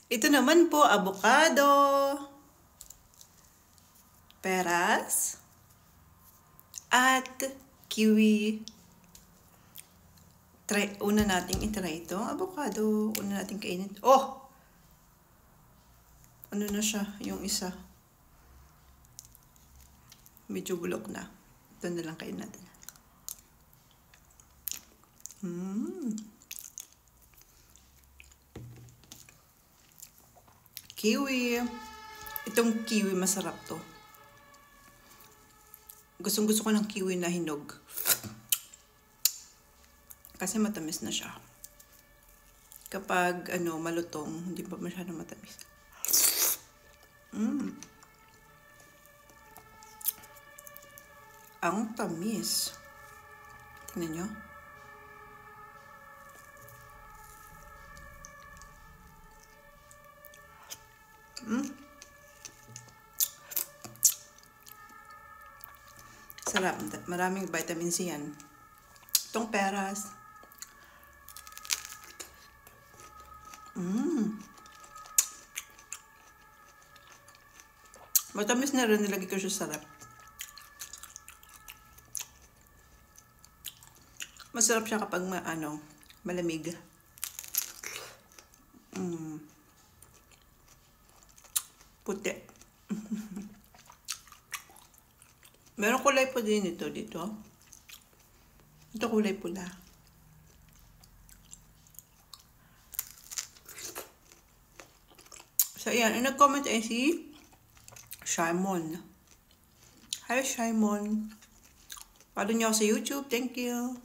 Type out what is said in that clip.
Ito naman po, avocado, peras, at kiwi. Una nating itry ito. Avocado. Una nating kainin. Oh! Ano na siya? Yung isa. Medyo bulok na. Ito na lang kainin natin. Kiwi. Itong kiwi masarap to. Gustong-gusto ko ng kiwi na hinog. Kasi matamis na siya. Kapag malutong, hindi pa masyadong matamis. Ang tamis. Tingnan nyo. Sarap. Maraming vitamin C yan. Itong peras. Matamis na rin. Nilagay ko siya sarap. Masarap siya kapag malamig. Puti. Meron kulay po din ito dito. Ito kulay pula. So, ayan. Ang nag-comment ay si Shimon. Hi, Shimon. Follow niyo ako sa YouTube. Thank you.